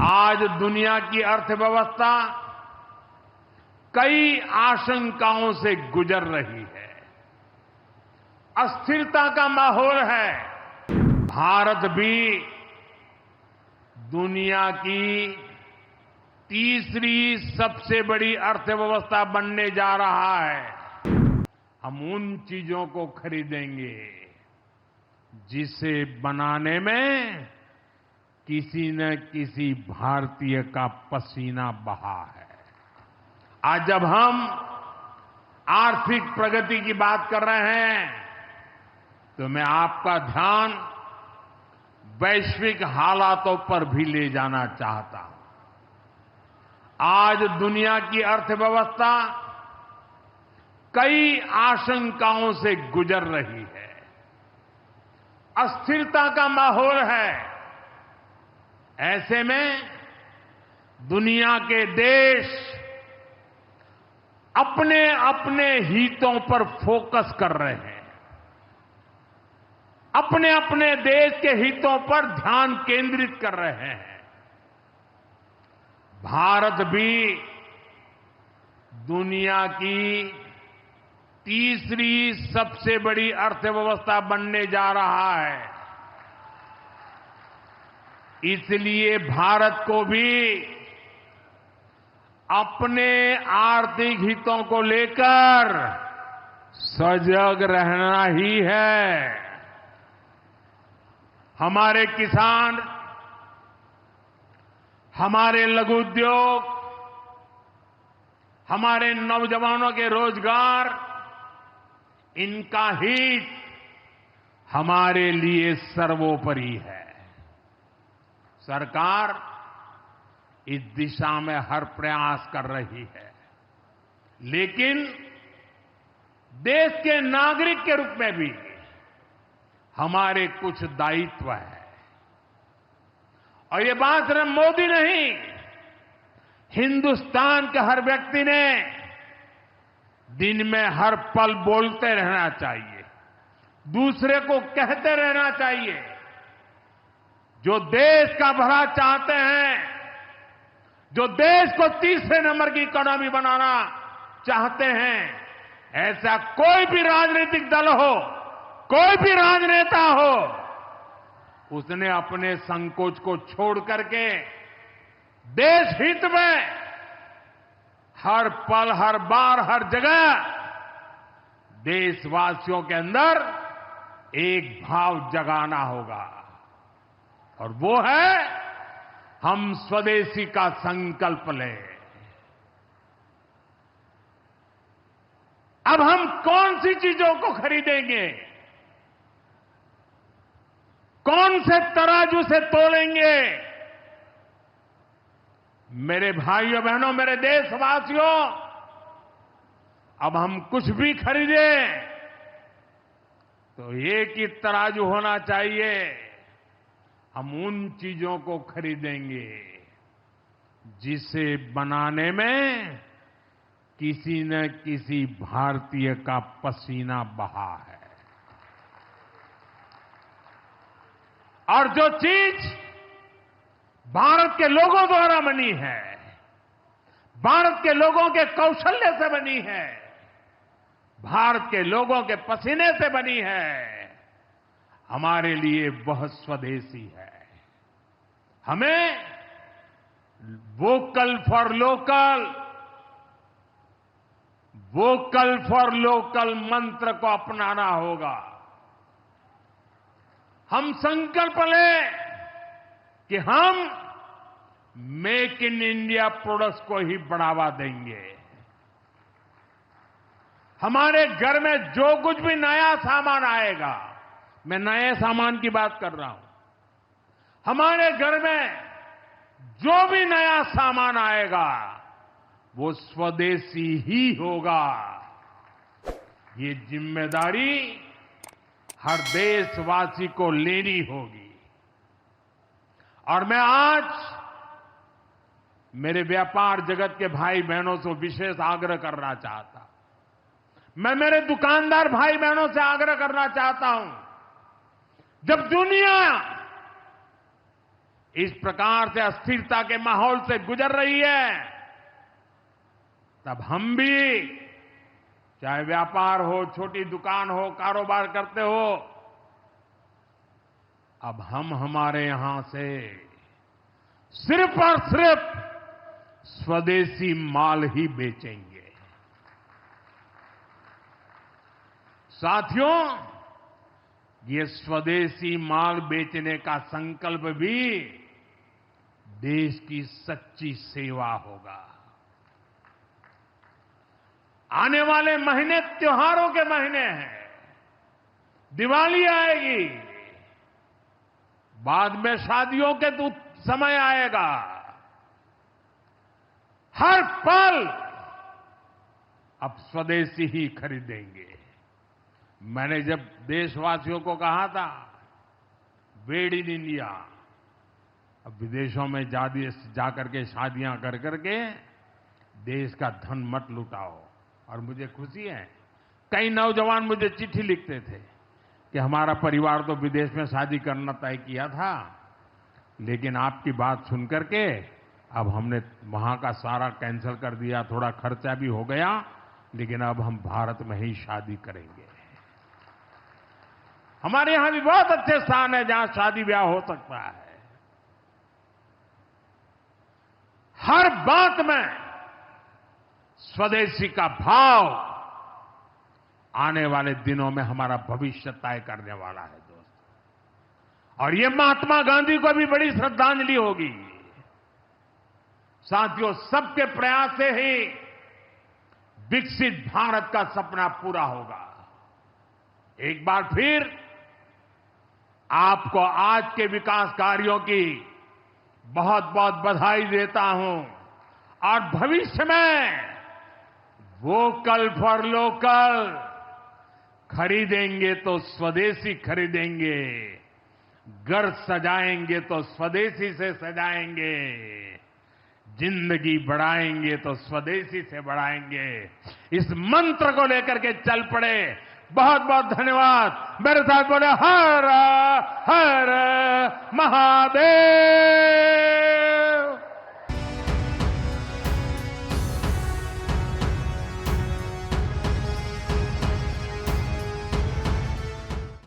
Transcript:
आज दुनिया की अर्थव्यवस्था कई आशंकाओं से गुजर रही है। अस्थिरता का माहौल है। भारत भी दुनिया की तीसरी सबसे बड़ी अर्थव्यवस्था बनने जा रहा है। हम उन चीजों को खरीदेंगे जिसे बनाने में किसी न किसी भारतीय का पसीना बहा है। आज जब हम आर्थिक प्रगति की बात कर रहे हैं तो मैं आपका ध्यान वैश्विक हालातों पर भी ले जाना चाहता हूं। आज दुनिया की अर्थव्यवस्था कई आशंकाओं से गुजर रही है। अस्थिरता का माहौल है। ऐसे में दुनिया के देश अपने अपने हितों पर फोकस कर रहे हैं। अपने अपने देश के हितों पर ध्यान केंद्रित कर रहे हैं। भारत भी दुनिया की तीसरी सबसे बड़ी अर्थव्यवस्था बनने जा रहा है। इसलिए भारत को भी अपने आर्थिक हितों को लेकर सजग रहना ही है। हमारे किसान, हमारे लघु उद्योग, हमारे नौजवानों के रोजगार, इनका हित हमारे लिए सर्वोपरि है। सरकार इस दिशा में हर प्रयास कर रही है, लेकिन देश के नागरिक के रूप में भी हमारे कुछ दायित्व है। और ये बात सिर्फ मोदी नहीं, हिंदुस्तान के हर व्यक्ति ने दिन में हर पल बोलते रहना चाहिए, दूसरे को कहते रहना चाहिए। जो देश का भला चाहते हैं, जो देश को तीसरे नंबर की इकोनॉमी बनाना चाहते हैं, ऐसा कोई भी राजनीतिक दल हो, कोई भी राजनेता हो, उसने अपने संकोच को छोड़ करके देश हित में हर पल, हर बार, हर जगह देशवासियों के अंदर एक भाव जगाना होगा, और वो है हम स्वदेशी का संकल्प लें। अब हम कौन सी चीजों को खरीदेंगे, कौन से तराजू से तोलेंगे? मेरे भाइयों बहनों, मेरे देशवासियों, अब हम कुछ भी खरीदें तो एक ही तराजू होना चाहिए। हम उन चीजों को खरीदेंगे जिसे बनाने में किसी न किसी भारतीय का पसीना बहा है। और जो चीज भारत के लोगों द्वारा बनी है, भारत के लोगों के कौशल्य से बनी है, भारत के लोगों के पसीने से बनी है, हमारे लिए वह स्वदेशी है। हमें vocal for local, vocal for local मंत्र को अपनाना होगा। हम संकल्प लें कि हम मेक इन इंडिया प्रोडक्ट्स को ही बढ़ावा देंगे। हमारे घर में जो कुछ भी नया सामान आएगा, मैं नए सामान की बात कर रहा हूं, हमारे घर में जो भी नया सामान आएगा वो स्वदेशी ही होगा। ये जिम्मेदारी हर देशवासी को लेनी होगी। और मैं आज मेरे व्यापार जगत के भाई बहनों से विशेष आग्रह करना चाहता हूं। मैं मेरे दुकानदार भाई बहनों से आग्रह करना चाहता हूं, जब दुनिया इस प्रकार से अस्थिरता के माहौल से गुजर रही है, तब हम भी, चाहे व्यापार हो, छोटी दुकान हो, कारोबार करते हो, अब हम हमारे यहां से सिर्फ और सिर्फ स्वदेशी माल ही बेचेंगे। साथियों, ये स्वदेशी माल बेचने का संकल्प भी देश की सच्ची सेवा होगा। आने वाले महीने त्योहारों के महीने हैं, दिवाली आएगी, बाद में शादियों के समय आएगा। हर पल अब स्वदेशी ही खरीदेंगे। मैंने जब देशवासियों को कहा था मेड इन इंडिया, अब विदेशों में जाकर के शादियां कर करके देश का धन मत लुटाओ। और मुझे खुशी है, कई नौजवान मुझे चिट्ठी लिखते थे कि हमारा परिवार तो विदेश में शादी करना तय किया था, लेकिन आपकी बात सुनकर के अब हमने वहां का सारा कैंसिल कर दिया, थोड़ा खर्चा भी हो गया, लेकिन अब हम भारत में ही शादी करेंगे। हमारे यहां भी बहुत अच्छे स्थान है जहां शादी ब्याह हो सकता है। हर बात में स्वदेशी का भाव आने वाले दिनों में हमारा भविष्य तय करने वाला है दोस्तों, और ये महात्मा गांधी को भी बड़ी श्रद्धांजलि होगी। साथियों, सबके प्रयास से ही विकसित भारत का सपना पूरा होगा। एक बार फिर आपको आज के विकास कार्यों की बहुत बहुत बधाई देता हूं, और भविष्य में वोकल फॉर लोकल, खरीदेंगे तो स्वदेशी खरीदेंगे, घर सजाएंगे तो स्वदेशी से सजाएंगे, जिंदगी बढ़ाएंगे तो स्वदेशी से बढ़ाएंगे। इस मंत्र को लेकर के चल पड़े। बहुत बहुत धन्यवाद। मेरे साथ बोले हर हर महादेव।